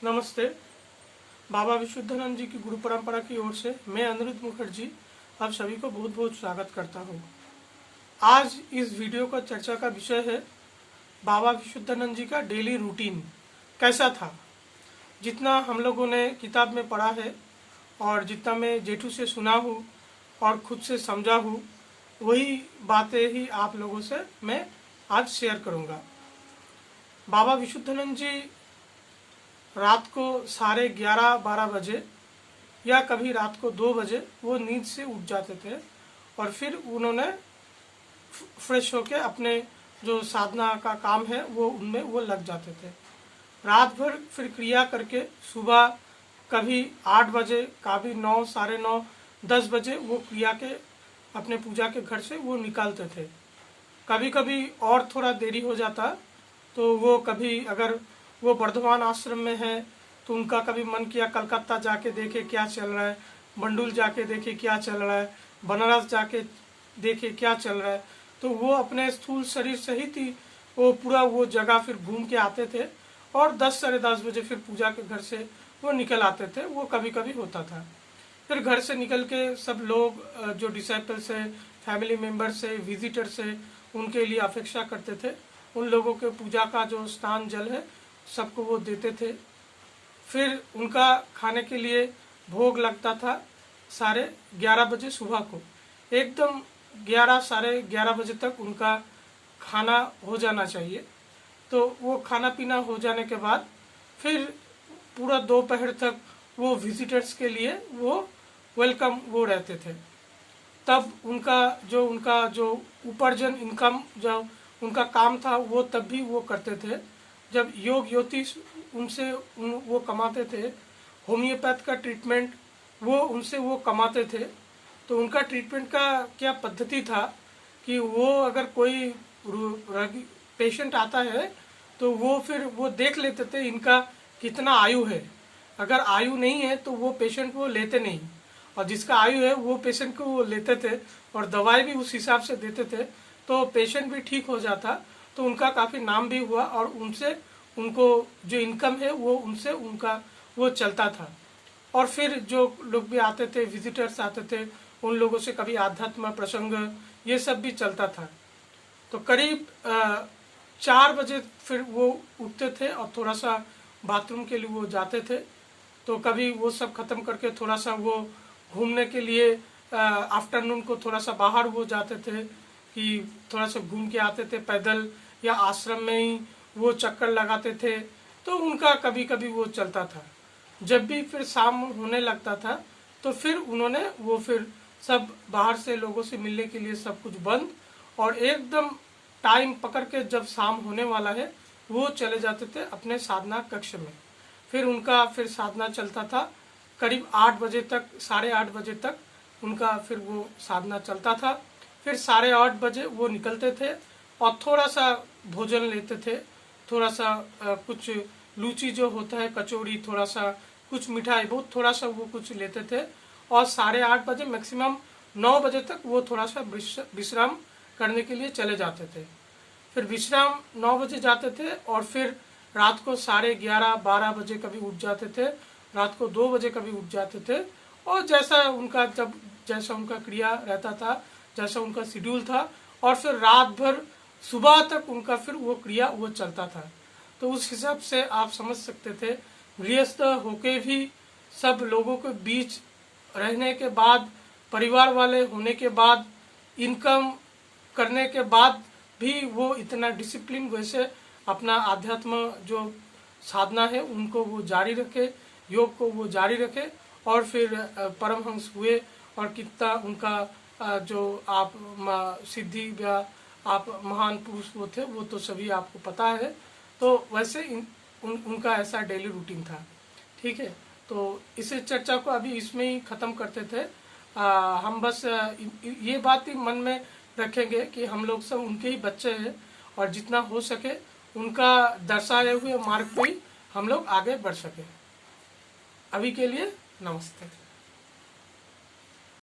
नमस्ते। बाबा विशुद्धानंद जी की गुरु परंपरा की ओर से मैं अनिरुद्ध मुखर्जी आप सभी को बहुत बहुत स्वागत करता हूँ। आज इस वीडियो का चर्चा का विषय है बाबा विशुद्धानंद जी का डेली रूटीन कैसा था। जितना हम लोगों ने किताब में पढ़ा है और जितना मैं जेठू से सुना हूँ और खुद से समझा हूँ, वही बातें ही आप लोगों से मैं आज शेयर करूँगा। बाबा विशुद्धानंद जी रात को 11:30-12 बजे या कभी रात को 2 बजे वो नींद से उठ जाते थे और फिर उन्होंने फ्रेश होके अपने जो साधना का काम है उनमें वो लग जाते थे। रात भर फिर क्रिया करके सुबह कभी 8 बजे, कभी 9, साढ़े 9, 10 बजे वो क्रिया के अपने पूजा के घर से वो निकालते थे। कभी कभी और थोड़ा देरी हो जाता तो वो कभी अगर वो वर्धमान आश्रम में है तो उनका कभी मन किया कलकत्ता जाके देखे क्या चल रहा है, बंडुल जाके देखे क्या चल रहा है, बनारस जाके देखे क्या चल रहा है, तो वो अपने स्थूल शरीर सहित ही वो पूरा वो जगह फिर घूम के आते थे और 10 साढ़े 10 बजे फिर पूजा के घर से वो निकल आते थे। वो कभी कभी होता था। फिर घर से निकल के सब लोग जो डिसाइपल्स है, फैमिली मेम्बर्स है, विजिटर्स है, उनके लिए अपेक्षा करते थे। उन लोगों के पूजा का जो स्नान जल है सबको वो देते थे। फिर उनका खाने के लिए भोग लगता था 11:30 बजे सुबह को। एकदम 11, साढ़े 11 बजे तक उनका खाना हो जाना चाहिए। तो वो खाना पीना हो जाने के बाद फिर पूरा दोपहर तक वो विजिटर्स के लिए वो वेलकम वो रहते थे। तब उनका जो उपार्जन इनकम जो उनका काम था वो तब भी वो करते थे जब योग ज्योतिष वो कमाते थे। होम्योपैथ का ट्रीटमेंट वो उनसे वो कमाते थे। तो उनका ट्रीटमेंट का क्या पद्धति था कि वो अगर कोई पेशेंट आता है तो वो फिर वो देख लेते थे इनका कितना आयु है। अगर आयु नहीं है तो वो पेशेंट को लेते नहीं, और जिसका आयु है वो पेशेंट को वो लेते थे और दवाई भी उस हिसाब से देते थे, तो पेशेंट भी ठीक हो जाता। तो उनका काफ़ी नाम भी हुआ और उनसे उनको जो इनकम है वो उनसे उनका वो चलता था। और फिर जो लोग भी आते थे, विजिटर्स आते थे, उन लोगों से कभी आध्यात्म प्रसंग ये सब भी चलता था। तो करीब 4 बजे फिर वो उठते थे और थोड़ा सा बाथरूम के लिए वो जाते थे। तो कभी वो सब खत्म करके थोड़ा सा वो घूमने के लिए आफ्टरनून को थोड़ा सा बाहर वो जाते थे कि थोड़ा सा घूम के आते थे पैदल, या आश्रम में ही वो चक्कर लगाते थे। तो उनका कभी कभी वो चलता था। जब भी फिर शाम होने लगता था तो फिर उन्होंने वो फिर सब बाहर से लोगों से मिलने के लिए सब कुछ बंद, और एकदम टाइम पकड़ के जब शाम होने वाला है वो चले जाते थे अपने साधना कक्ष में। फिर उनका फिर साधना चलता था करीब 8 बजे तक, साढ़े 8 बजे तक उनका फिर वो साधना चलता था। फिर 8:30 बजे वो निकलते थे और थोड़ा सा भोजन लेते थे, थोड़ा सा कुछ लूची जो होता है, कचौड़ी, थोड़ा सा कुछ मिठाई, बहुत थोड़ा सा वो कुछ लेते थे। और 8:30 बजे मैक्सिमम 9 बजे तक वो थोड़ा सा विश्राम करने के लिए चले जाते थे। फिर विश्राम 9 बजे जाते थे और फिर रात को 11:30-12 बजे कभी उठ जाते थे, रात को 2 बजे कभी उठ जाते थे। और जैसा उनका क्रिया रहता था, जैसा उनका शेड्यूल था, और फिर रात भर सुबह तक उनका फिर वो क्रिया वो चलता था। तो उस हिसाब से आप समझ सकते थे गृहस्थ होके भी, सब लोगों के बीच रहने के बाद, परिवार वाले होने के बाद, इनकम करने के बाद भी वो इतना डिसिप्लिन वैसे अपना आध्यात्म जो साधना है उनको वो जारी रखे, योग को वो जारी रखे। और फिर परमहंस हुए और कितना उनका जो आप सिद्धि या आप महान पुरुष वो थे वो तो सभी आपको पता है। तो वैसे उनका ऐसा डेली रूटीन था। ठीक है, तो इस चर्चा को अभी इसमें ही ख़त्म करते थे। हम बस ये बात ही मन में रखेंगे कि हम लोग सब उनके ही बच्चे हैं और जितना हो सके उनका दर्शाए हुए मार्ग पे ही हम लोग आगे बढ़ सके। अभी के लिए नमस्ते।